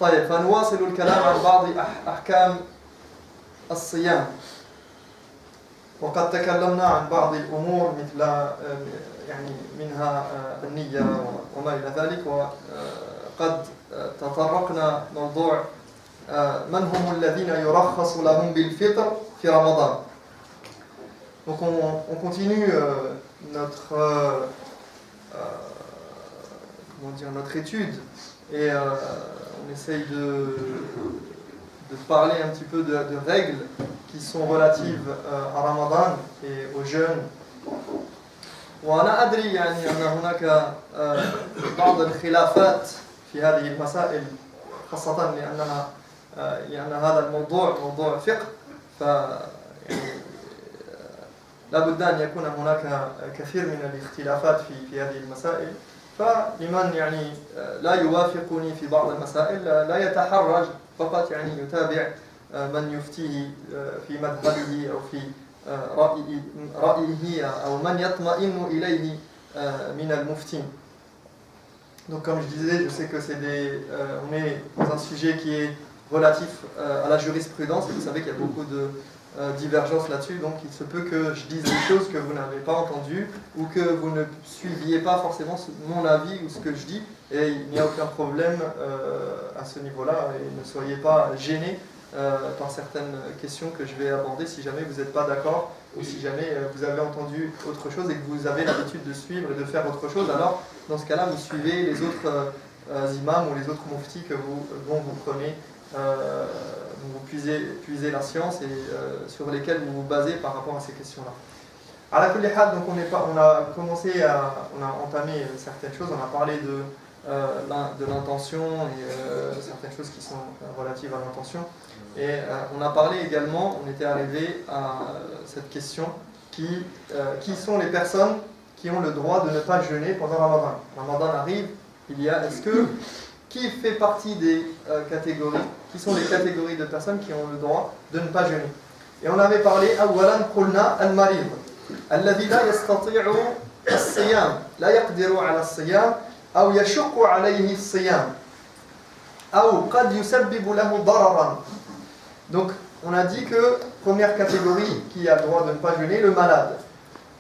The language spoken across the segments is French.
طيب فنواصل الكلام عن بعض أحكام الصيام. وقد تكلمنا عن بعض الأمور مثل يعني منها النية وما إلى ذلك، وقد تطرقنا موضوع من هم الذين يرخص لهم بالفطر في رمضان. Donc on continue notre étude et on essaye de parler un petit peu de règles qui sont relatives à Ramadan et aux jeûnes. وأنا أدري يعني أن هناك بعض الخلافات في هذه المسائل، خاصة لأن هذا الموضوع موضوع فقه، لا بد أن يكون هناك كثير من الاختلافات في هذه المسائل. فلمن يعني لا يوافقني في بعض المسائل لا يتحرج، فقط يعني يتابع من يفتيه في مذهبه أو في رأيه أو من يطمئن إليه من المفتين. Donc comme je disais, je sais que on est dans un sujet qui est relatif à la jurisprudence, et vous savez qu'il y a beaucoup de divergences là-dessus, donc il se peut que je dise des choses que vous n'avez pas entendues ou que vous ne suiviez pas forcément mon avis ou ce que je dis, et il n'y a aucun problème à ce niveau-là, et ne soyez pas gênés par certaines questions que je vais aborder si jamais vous n'êtes pas d'accord ou si jamais vous avez entendu autre chose et que vous avez l'habitude de suivre et de faire autre chose. Alors dans ce cas-là vous suivez les autres imams ou les autres muftis dont vous prenez vous puisez la science et sur lesquelles vous vous basez par rapport à ces questions-là. À la kulli hal, donc on a entamé certaines choses, on a parlé de l'intention et certaines choses qui sont relatives à l'intention. Et on a parlé également, on était arrivé à cette question qui sont les personnes qui ont le droit de ne pas jeûner pendant Ramadan. Ramadan arrive, qui fait partie des catégories, qui sont les catégories de personnes qui ont le droit de ne pas jeûner. Et on avait parlé أولاً قلنا المريض الذي لا يستطيع الصيام لا يقدر على الصيام أو يشق عليه الصيام أو قد يسبب له ضرراً. Donc on a dit que première catégorie qui a le droit de ne pas jeûner, le malade.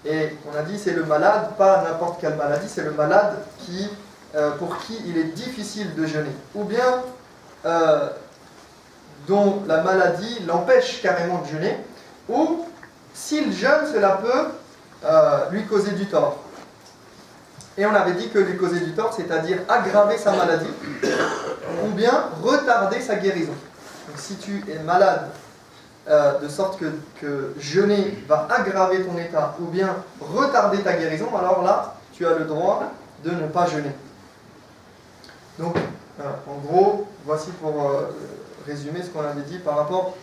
Et on a dit c'est le malade, pas n'importe quelle maladie, c'est le malade pour qui il est difficile de jeûner, ou bien dont la maladie l'empêche carrément de jeûner, ou s'il jeûne, cela peut lui causer du tort. Et on avait dit que lui causer du tort, c'est-à-dire aggraver sa maladie, ou bien retarder sa guérison. Donc si tu es malade de sorte que jeûner va aggraver ton état, ou bien retarder ta guérison, alors là, tu as le droit de ne pas jeûner. Donc, en gros, voici pour résumer ce qu'on avait dit par rapport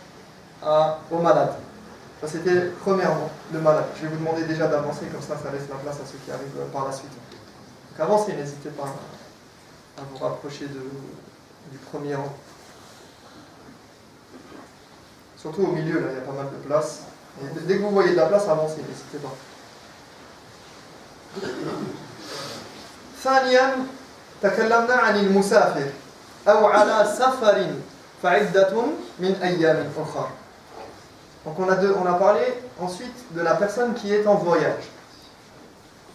aux malades. Ça, c'était premièrement le malade. Je vais vous demander déjà d'avancer, comme ça laisse la place à ceux qui arrivent par la suite. Donc, avancez, n'hésitez pas à vous rapprocher du premier rang. Surtout au milieu, là, il y a pas mal de place. Et dès que vous voyez de la place, avancez, n'hésitez pas. ثانيا تكلمنا عن المسافر أو على سفر فعدة من أيام أخرى. Donc on a parlé ensuite de la personne qui est en voyage.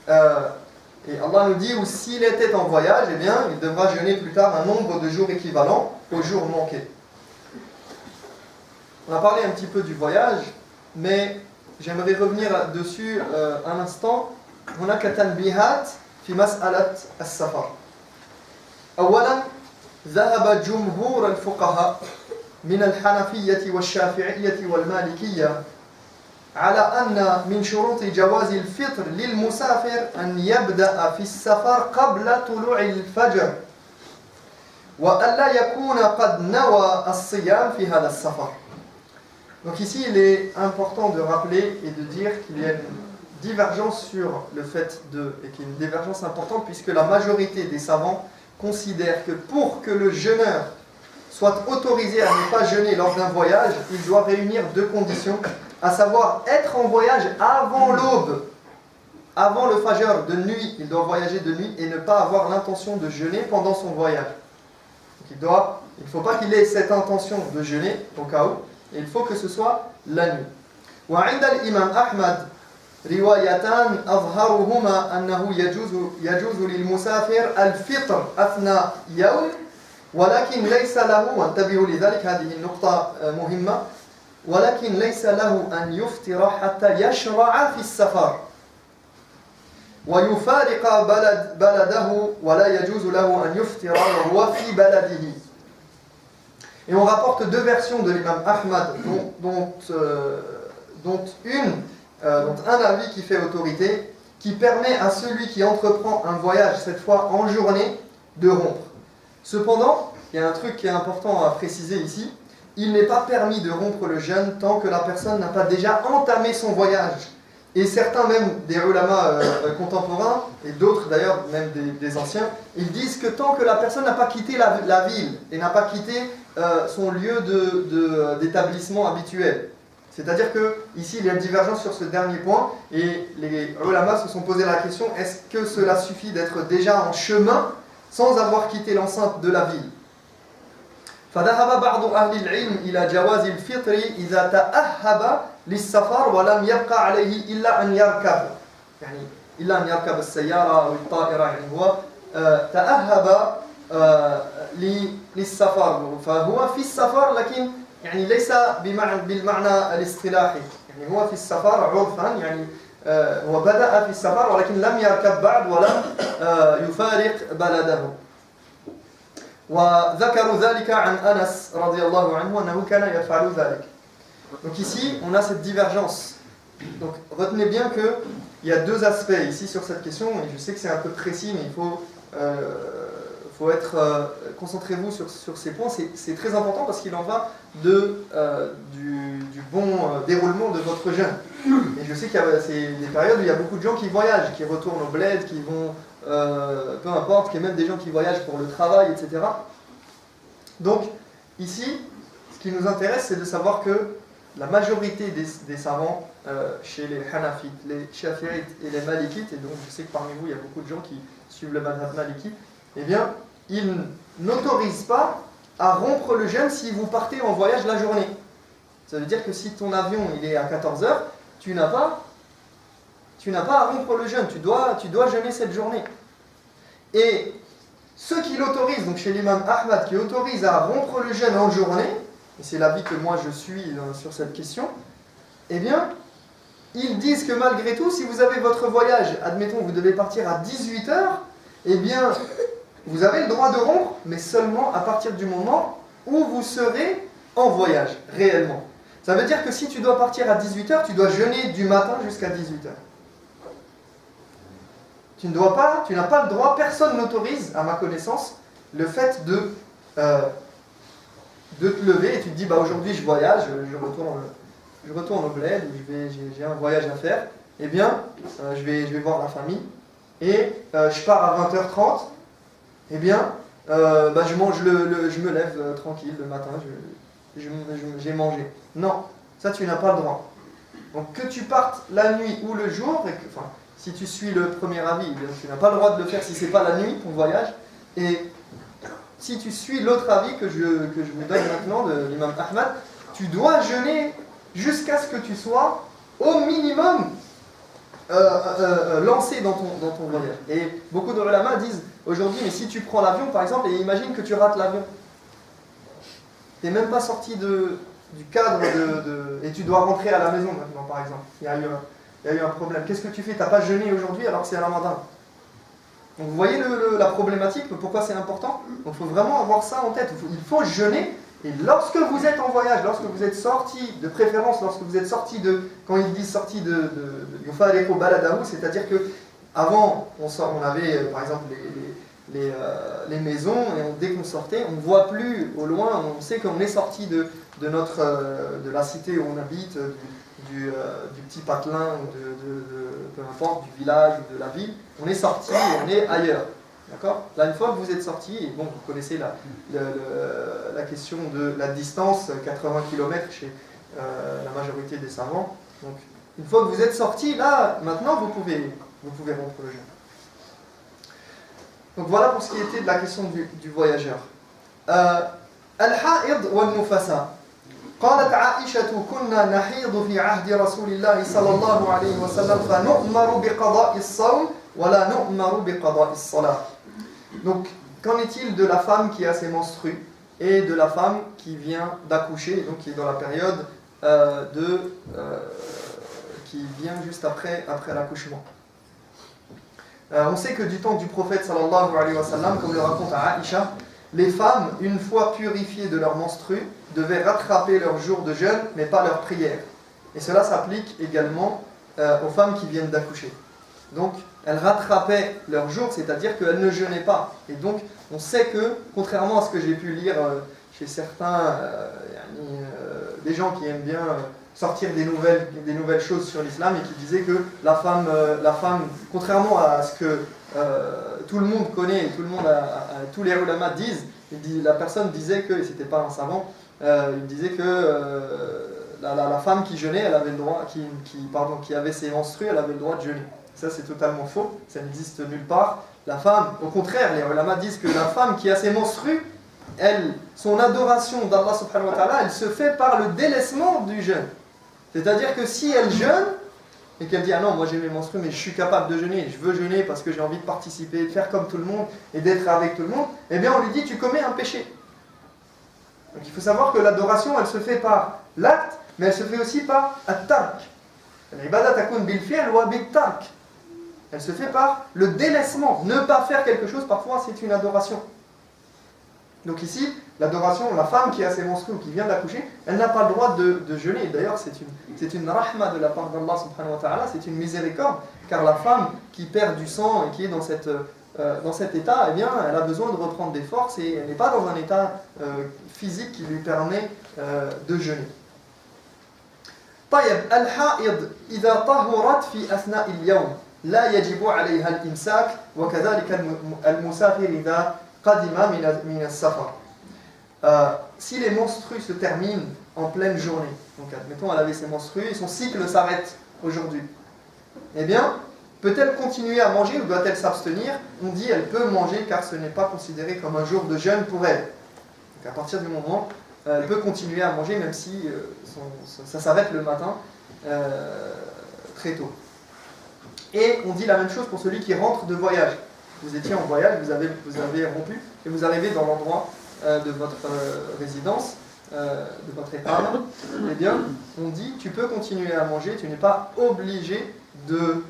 Et Allah nous dit, ou s'il était en voyage, eh bien, il devra jeûner plus tard un nombre de jours équivalent aux jours manqués. On a parlé un petit peu du voyage, mais j'aimerais revenir dessus un instant. هناك تنبيهات في مسألة السفر. أولا ذهب جمهور الفقهاء من الحنفية والشافعية والمالكية على أن من شروط جواز الفطر للمسافر أن يبدأ في السفر قبل طلوع الفجر وألا يكون قد نوى الصيام في هذا السفر. Donc ici il est important de rappeler et de dire qu'il y a une divergence sur le fait et qu'il y a une divergence importante puisque la majorité des savants considèrent que pour que le jeûneur soit autorisé à ne pas jeûner lors d'un voyage, il doit réunir deux conditions, à savoir être en voyage avant l'aube, avant le fajr de nuit, il doit voyager de nuit et ne pas avoir l'intention de jeûner pendant son voyage. Donc il doit Il ne faut pas qu'il ait cette intention de jeûner, au cas où. Et il faut que ce soit la nuit. وعند الإمام أحمد روايتان أظهرهما أنه يجوز للمسافر الفطر أثناء يوم ولكن ليس له وانتبهوا لذلك هذه النقطة مهمة ولكن ليس له أن يفطر حتى يشرع في السفر ويفارق بلده ولا يجوز له أن يفطر وهو في بلده. Et on rapporte deux versions de l'imam Ahmad, dont un avis qui fait autorité, qui permet à celui qui entreprend un voyage, cette fois en journée, de rompre. Cependant, il y a un truc qui est important à préciser ici, il n'est pas permis de rompre le jeûne tant que la personne n'a pas déjà entamé son voyage. Et certains même des ulama contemporains, et d'autres d'ailleurs même des anciens, ils disent que tant que la personne n'a pas quitté la ville et n'a pas quitté son lieu d'établissement habituel. C'est-à-dire qu'ici il y a une divergence sur ce dernier point et les ulama se sont posé la question, est-ce que cela suffit d'être déjà en chemin sans avoir quitté l'enceinte de la ville? فذهب بعض أهل العلم إلى جواز الفطر إذا تأهب للسفر ولم يبقى عليه إلا أن يركب يعني إلا أن يركب السيارة أو الطائرة يعني هو تأهب للسفر فهو في السفر لكن يعني ليس بالمعنى الاصطلاحي يعني هو في السفر عرفا يعني هو بدأ في السفر ولكن لم يركب بعد ولم يفارق بلده. وذكروا ذلك عن أنس رضي الله عنه أنه كان يفعل ذلك. Donc ici, on a cette divergence. Donc retenez bien qu'il y a deux aspects ici sur cette question, et je sais que c'est un peu précis, mais il faut être... concentrez-vous sur ces points, c'est très important parce qu'il en va du bon déroulement de votre jeûne. Et je sais qu'il y a des périodes où il y a beaucoup de gens qui voyagent, qui retournent au bled, qui vont... peu importe, qu'il y a même des gens qui voyagent pour le travail, etc. Donc, ici, ce qui nous intéresse, c'est de savoir que la majorité des savants, chez les Hanafites, les Shafi'ites et les Malikites, et donc je sais que parmi vous, il y a beaucoup de gens qui suivent le madhab Maliki, eh bien, ils n'autorisent pas à rompre le jeûne si vous partez en voyage la journée. Ça veut dire que si ton avion il est à 14h, tu n'as pas à rompre le jeûne, tu dois jeûner cette journée. Et ceux qui l'autorisent, donc chez l'imam Ahmad, qui autorise à rompre le jeûne en journée, et c'est l'avis que moi je suis sur cette question, eh bien, ils disent que malgré tout, si vous avez votre voyage, admettons vous devez partir à 18h, eh bien, vous avez le droit de rompre, mais seulement à partir du moment où vous serez en voyage, réellement. Ça veut dire que si tu dois partir à 18h, tu dois jeûner du matin jusqu'à 18h. Tu n'as pas le droit, personne n'autorise, à ma connaissance, le fait de te lever et tu te dis, bah aujourd'hui je voyage, je retourne au bled, j'ai un voyage à faire, eh bien, je vais voir la famille, et je pars à 20h30, eh bien, je me lève tranquille le matin, j'ai mangé. Non, ça tu n'as pas le droit. Donc que tu partes la nuit ou le jour, si tu suis le premier avis, eh bien, tu n'as pas le droit de le faire si ce n'est pas la nuit, ton voyage. Et si tu suis l'autre avis que je vous donne maintenant de l'imam Ahmad, tu dois jeûner jusqu'à ce que tu sois au minimum lancé dans ton voyage. Et beaucoup de ulama disent aujourd'hui, mais si tu prends l'avion par exemple, et imagine que tu rates l'avion. Tu n'es même pas sorti du cadre et tu dois rentrer à la maison maintenant par exemple. Il y a eu un problème. Qu'est-ce que tu fais? Tu n'as pas jeûné aujourd'hui alors que c'est un ramadan. Donc vous voyez la problématique, pourquoi c'est important? Donc il faut vraiment avoir ça en tête. Il faut jeûner. Et lorsque vous êtes en voyage, lorsque vous êtes sorti, de préférence lorsque vous êtes sorti quand ils disent sorti de Yufareko Baladahu, c'est-à-dire que avant on avait par exemple les maisons et dès qu'on sortait, on ne voit plus au loin, on sait qu'on est sorti de la cité où on habite, du petit patelin, peu importe, du village ou de la ville, on est sorti et on est ailleurs. D'accord? Là, une fois que vous êtes sorti, et bon, vous connaissez la question de la distance, 80 km chez la majorité des savants. Donc, une fois que vous êtes sorti, là, maintenant, vous pouvez rompre le jeûne. Donc voilà pour ce qui était de la question du voyageur. الحائض والنفساء. قالت عائشة كنا نحيض في عهد رسول الله صلى الله عليه وسلم فنؤمر بقضاء الصوم ولا نؤمر بقضاء الصلاة. Donc, qu'en est-il de la femme qui a ses menstrues et de la femme qui vient d'accoucher, donc qui est dans la période qui vient juste après l'accouchement? On sait que du temps du prophète sallallahu alayhi wa sallam, comme le raconte Aïcha, les femmes, une fois purifiées de leurs menstrues, devaient rattraper leurs jours de jeûne, mais pas leurs prières. Et cela s'applique également aux femmes qui viennent d'accoucher. Donc, elles rattrapaient leurs jours, c'est-à-dire qu'elles ne jeûnaient pas. Et donc, on sait que, contrairement à ce que j'ai pu lire chez certains, des gens qui aiment bien sortir des nouvelles choses sur l'islam et qui disaient que la femme contrairement à ce que tout le monde connaît et tous les ulama disent, la personne disait que, et c'était pas un savant, il disait que la femme qui jeûnait, elle avait le droit, qui avait ses menstrues, elle avait le droit de jeûner. Ça c'est totalement faux, ça n'existe nulle part. La femme, au contraire, les ulama disent que la femme qui a ses menstrues, son adoration d'Allah subhanahu wa ta'ala, elle se fait par le délaissement du jeûne. C'est-à-dire que si elle jeûne, et qu'elle dit « Ah non, moi j'ai mes menstrues, mais je suis capable de jeûner, je veux jeûner parce que j'ai envie de participer, de faire comme tout le monde et d'être avec tout le monde », eh bien on lui dit « Tu commets un péché ». Donc il faut savoir que l'adoration, elle se fait par l'acte, mais elle se fait aussi par at-tark. L'ibadat takun bil fi'l wa bit tark. Elle se fait par le délaissement. Ne pas faire quelque chose, parfois, c'est une adoration. Donc ici, l'adoration, la femme qui a ses menstrues ou qui vient d'accoucher, elle n'a pas le droit de jeûner. D'ailleurs, c'est une rahma de la part d'Allah subhanahu wa ta'ala, c'est une miséricorde, car la femme qui perd du sang et qui est dans cet état, eh bien, elle a besoin de reprendre des forces et elle n'est pas dans un état physique qui lui permet de jeûner. طيب الحائض إذا طهرت في أثناء اليوم لا يجب عليها الإمساك وكذلك المسافر إذا قدم من السفر. Si les menstrues se terminent en pleine journée, donc admettons elle avait ses menstrues et son cycle s'arrête aujourd'hui, eh bien peut-elle continuer à manger ou doit-elle s'abstenir? On dit elle peut manger car ce n'est pas considéré comme un jour de jeûne pour elle. Donc à partir du moment elle peut continuer à manger même si ça s'arrête le matin très tôt. Et on dit la même chose pour celui qui rentre de voyage. Vous étiez en voyage, vous avez rompu et vous arrivez dans l'endroit de votre résidence, de votre état. Eh bien, on dit tu peux continuer à manger, tu n'es pas obligé de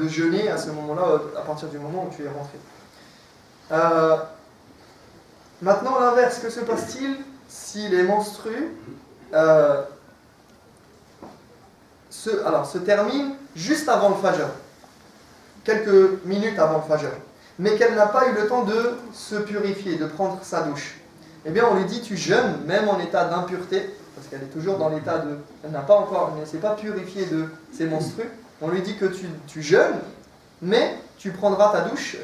jeûner à ce moment-là, à partir du moment où tu es rentré. Maintenant, l'inverse, que se passe-t-il si les menstrues se terminent juste avant le fajr, quelques minutes avant le fajr, mais qu'elle n'a pas eu le temps de se purifier, de prendre sa douche? Eh bien, on lui dit tu jeûnes, même en état d'impureté, parce qu'elle est toujours dans l'état elle ne s'est pas purifiée de ses menstrues. On lui dit que tu jeûnes, mais tu prendras ta douche,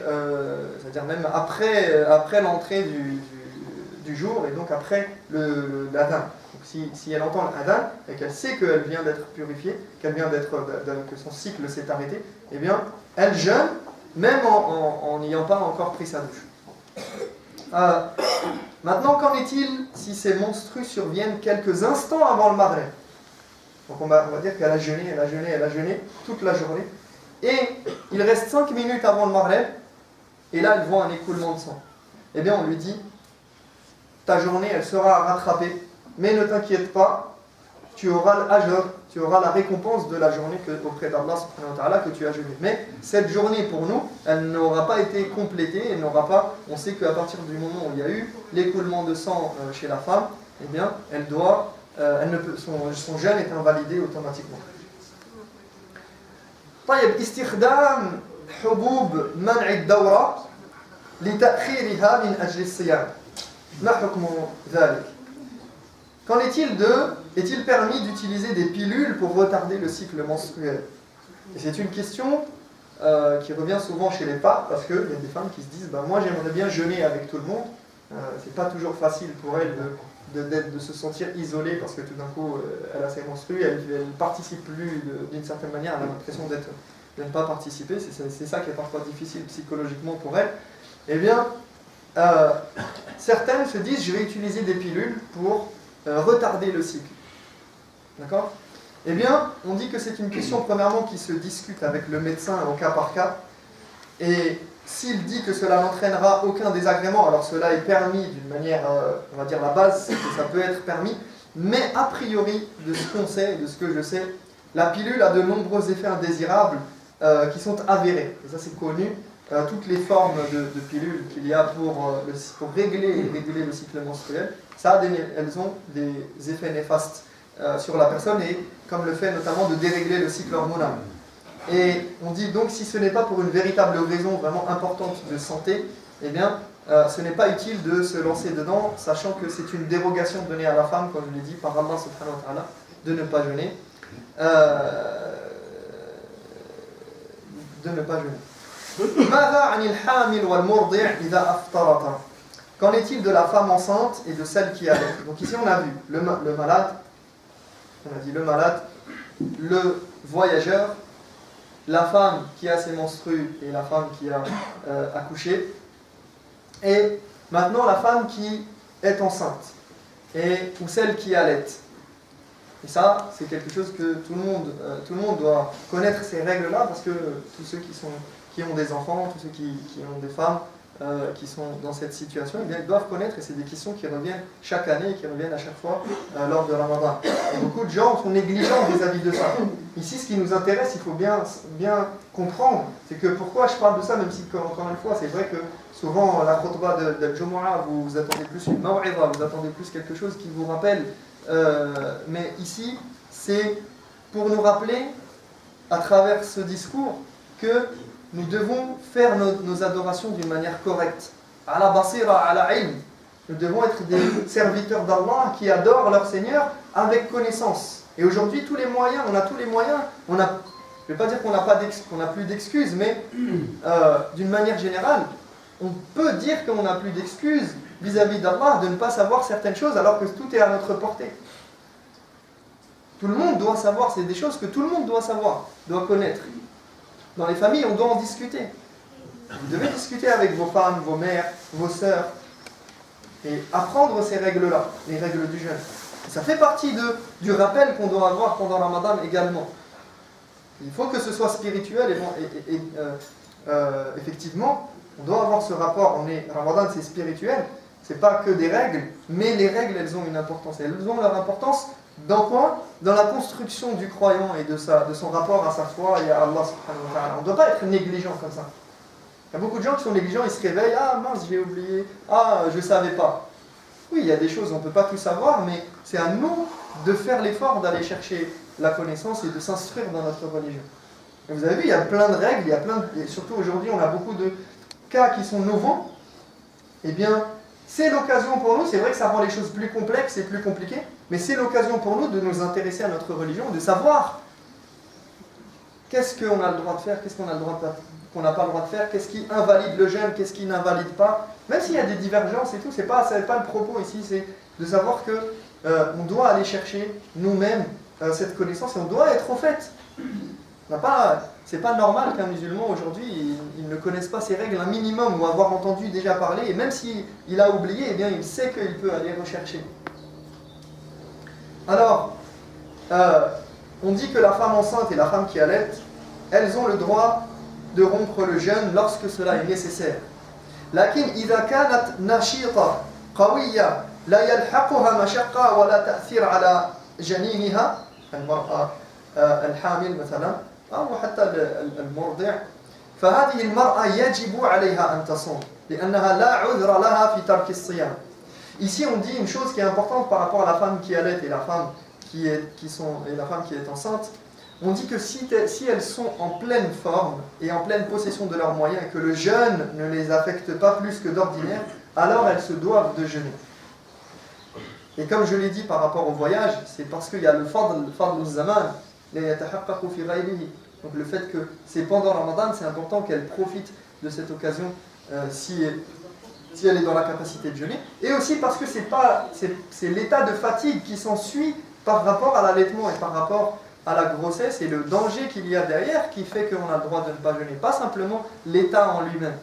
c'est-à-dire même après l'entrée du jour et donc après l'adhan. Donc si elle entend l'adhan et qu'elle sait qu'elle vient d'être purifiée, que son cycle s'est arrêté, eh bien elle jeûne même en n'ayant pas encore pris sa douche. Maintenant, qu'en est-il si ces menstrues surviennent quelques instants avant le maghrib? Donc on va dire qu'elle a jeûné toute la journée. Et il reste 5 minutes avant le maghrib, et là elle voit un écoulement de sang. Eh bien on lui dit, ta journée elle sera rattrapée, mais ne t'inquiète pas, tu auras l'ajr, tu auras la récompense de la journée auprès d'Allah subhanahu wa ta'ala que tu as jeûné. Mais cette journée pour nous, elle n'aura pas été complétée, on sait qu'à partir du moment où il y a eu l'écoulement de sang chez la femme, eh bien son jeûne est invalidé automatiquement. طيب استخدام حبوب منع الدورة لتأخيرها من أجل الصيام ما حكم ذلك؟ Qu'en est-il permis d'utiliser des pilules pour retarder le cycle menstruel? Et c'est une question qui revient souvent chez les femmes, parce qu'il y a des femmes qui se disent moi j'aimerais bien jeûner avec tout le monde, c'est pas toujours facile pour elles de se sentir isolée parce que tout d'un coup elle a ses menstrues, elle ne participe plus d'une certaine manière, elle a l'impression de ne pas participer, c'est ça qui est parfois difficile psychologiquement pour elle. Eh bien, certaines se disent je vais utiliser des pilules pour retarder le cycle. D'accord? Eh bien, on dit que c'est une question premièrement qui se discute avec le médecin au cas par cas. Et s'il dit que cela n'entraînera aucun désagrément, alors cela est permis d'une manière, on va dire la base, c'est que ça peut être permis. Mais a priori, de ce qu'on sait, de ce que je sais, la pilule a de nombreux effets indésirables qui sont avérés. Et ça c'est connu. Toutes les formes de pilules qu'il y a pour régler le cycle menstruel, elles ont des effets néfastes sur la personne, et comme le fait notamment de dérégler le cycle hormonal. Et on dit donc si ce n'est pas pour une véritable raison vraiment importante de santé, eh bien ce n'est pas utile de se lancer dedans, sachant que c'est une dérogation donnée à la femme, comme je l'ai dit, par Allah subhanahu wa ta'ala, de ne pas jeûner. Qu'en est-il de la femme enceinte et de celle qui allait? Donc ici on a vu le malade, on a dit le malade, le voyageur, la femme qui a ses menstrues et la femme qui a accouché, et maintenant la femme qui est enceinte ou celle qui allait. Et ça, c'est quelque chose que tout le monde doit connaître, ces règles-là, parce que tous ceux qui ont des enfants, tous ceux qui ont des femmes qui sont dans cette situation, eh bien, ils doivent connaître, et c'est des questions qui reviennent chaque année, qui reviennent à chaque fois lors de Ramadan. Et beaucoup de gens sont négligents vis-à-vis de ça. Ici, ce qui nous intéresse, il faut bien comprendre, c'est que pourquoi je parle de ça, même si, encore une fois, c'est vrai que souvent, la khutbah de Jumu'ah, vous attendez plus une maw'idha, vous attendez plus quelque chose qui vous rappelle. Mais ici, c'est pour nous rappeler, à travers ce discours, que nous devons faire nos adorations d'une manière correcte. Ala basira, ala ilm. Nous devons être des serviteurs d'Allah qui adorent leur Seigneur avec connaissance. Et aujourd'hui, tous les moyens, on a tous les moyens. Je ne vais pas dire qu'on n'a plus d'excuses, mais d'une manière générale, on peut dire qu'on n'a plus d'excuses vis-à-vis d'Allah de ne pas savoir certaines choses alors que tout est à notre portée. Tout le monde doit savoir, c'est des choses que tout le monde doit savoir, doit connaître. Dans les familles, on doit en discuter. Vous devez discuter avec vos femmes, vos mères, vos sœurs, et apprendre ces règles-là, les règles du jeûne. Et ça fait partie du rappel qu'on doit avoir pendant la Ramadan également. Il faut que ce soit spirituel et effectivement, on doit avoir ce rapport. Ramadan, c'est spirituel, c'est pas que des règles, mais les règles, elles ont une importance. Elles ont leur importance dans quoi? Dans la construction du croyant et de son rapport à sa foi et à Allah subhanahu wa ta'ala. On ne doit pas être négligent comme ça. Il y a beaucoup de gens qui sont négligents, ils se réveillent, ah mince, j'ai oublié, ah je ne savais pas. Oui, il y a des choses, on ne peut pas tout savoir, mais c'est à nous de faire l'effort d'aller chercher la connaissance et de s'instruire dans notre religion. Et vous avez vu, il y a plein de règles, et surtout aujourd'hui, on a beaucoup de cas qui sont nouveaux. Eh bien, c'est l'occasion pour nous, c'est vrai que ça rend les choses plus complexes et plus compliquées, mais c'est l'occasion pour nous de nous intéresser à notre religion, de savoir qu'est-ce qu'on a le droit de faire, qu'est-ce qu'on a le droit qu'on n'a pas le droit de faire, qu'est-ce qui invalide le jeûne, qu'est-ce qui n'invalide pas. Même s'il y a des divergences et tout, c'est pas le propos ici, c'est de savoir que on doit aller chercher nous-mêmes cette connaissance et on doit être au fait. C'est pas normal qu'un musulman aujourd'hui il ne connaisse pas ces règles un minimum ou avoir entendu déjà parler, et même s'il a oublié, eh bien il sait qu'il peut aller rechercher. Alors, on dit que la femme enceinte et la femme qui allait, elles ont le droit de rompre le jeûne lorsque cela est nécessaire. لكن إذا كانت نشيطة قوية لا يلحقها مشقة ولا تأثير على جنينها المرأة الحامل مثلا أو حتى المرضع فهذه المرأة يجب عليها أن تصوم لأنها لا عذر لها في ترك الصيام. Ici on dit une chose qui est importante par rapport à la femme qui allait et la femme qui est enceinte. On dit que si elles sont en pleine forme et en pleine possession de leurs moyens et que le jeûne ne les affecte pas plus que d'ordinaire, alors elles se doivent de jeûner. Et comme je l'ai dit par rapport au voyage, c'est parce qu'il y a le fadl zaman, donc le fait que c'est pendant Ramadan, c'est important qu'elle profite de cette occasion si elle est dans la capacité de jeûner. Et aussi parce que c'est l'état de fatigue qui s'ensuit par rapport à l'allaitement et par rapport à la grossesse et le danger qu'il y a derrière qui fait qu'on a le droit de ne pas jeûner, pas simplement l'état en lui-même.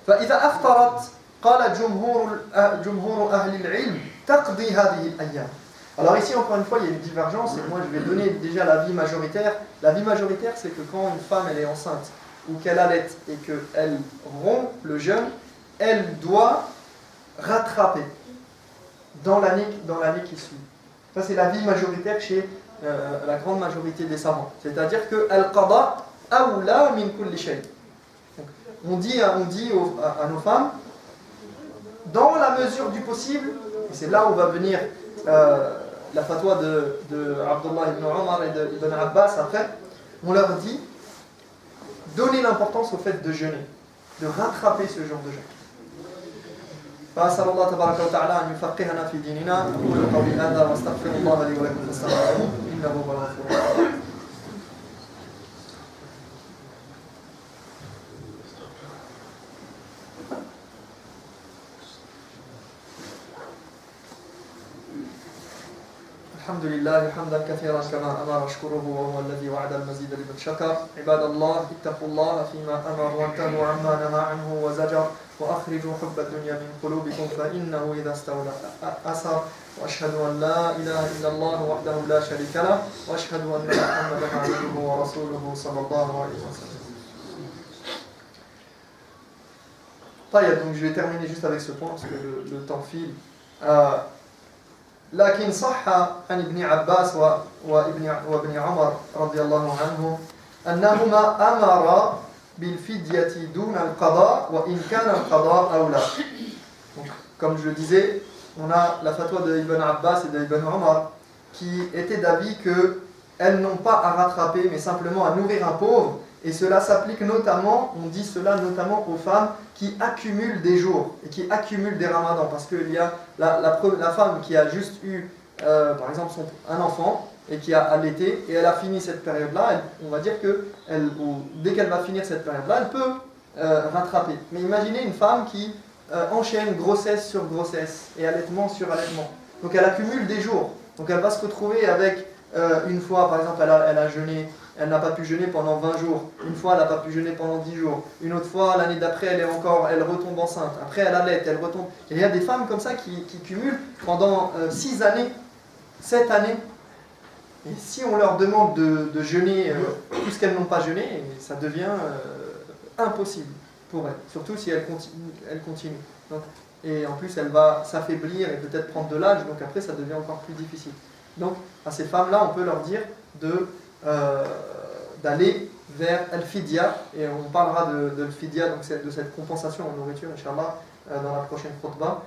فإذا أفطرت قال جمهور أهل العلم تقضي هذه الأيام. Alors ici, encore une fois, il y a une divergence, et moi je vais donner déjà l'avis majoritaire. L'avis majoritaire, c'est que quand une femme elle est enceinte, ou qu'elle allait, et qu'elle rompt le jeûne, elle doit rattraper dans l'année qui suit. Ça, c'est l'avis majoritaire chez la grande majorité des savants. C'est-à-dire que al-qada awla min kulli shay. On dit à nos femmes, dans la mesure du possible, et c'est là où va venir la fatwa de Abdullah ibn Omar et d'Ibn Abbas après, on leur dit, donnez l'importance au fait de jeûner, de rattraper ce genre de jeûne. فأسأل الله تبارك وتعالى أن يفقهنا في ديننا. أقول قولي هذا وأستغفر الله لي ولكم فاستغفروه إنه هو الغفور الرحيم. الحمد لله حمدا كثيرا كما أمر أشكره وهو الذي وعد المزيد لمن شكر. عباد الله اتقوا الله فيما أمر وانتهوا عما نهى عنه وزجر وأخرجوا حب الدنيا من قلوبكم فإنه إذا استولى أثر. وأشهد أن لا إله إلا الله وحده لا شريك له وأشهد أن محمدا عبده ورسوله صلى الله عليه وسلم. طيب, donc je vais terminer juste avec ce point parce que le temps file. لكن صح عن ابن عباس وابن عمر رضي الله عنهم أنهما أمرا بالفدية دون القضاء وإن كان القضاء أولى. Comme je le disais, on a la fatwa de Ibn Abbas et de Ibn Omar qui étaient d'avis qu'elles n'ont pas à rattraper mais simplement à nourrir un pauvre, et cela s'applique notamment, on dit cela notamment aux femmes qui accumulent des jours et qui accumulent des ramadans, parce qu'il y a la femme qui a juste eu par exemple un enfant et qui a allaité et elle a fini cette période-là, on va dire que dès qu'elle va finir cette période-là, elle peut rattraper. Mais imaginez une femme qui enchaîne grossesse sur grossesse et allaitement sur allaitement. Donc elle accumule des jours. Donc elle va se retrouver avec une fois, par exemple, elle a jeûné, elle n'a pas pu jeûner pendant 20 jours. Une fois, elle n'a pas pu jeûner pendant 10 jours. Une autre fois, l'année d'après, elle retombe enceinte. Après, elle allaite, elle retombe. Et il y a des femmes comme ça qui cumulent pendant 6 années, 7 années. Et si on leur demande de jeûner tout ce qu'elles n'ont pas jeûné, ça devient impossible pour elles. Surtout si elles continuent. Donc, et en plus, elle va s'affaiblir et peut-être prendre de l'âge. Donc après, ça devient encore plus difficile. Donc, à ces femmes-là, on peut leur dire d'aller vers Al-Fidya, et on parlera de Al-Fidya, donc de cette compensation en nourriture, Inch'Allah, dans la prochaine khutbah.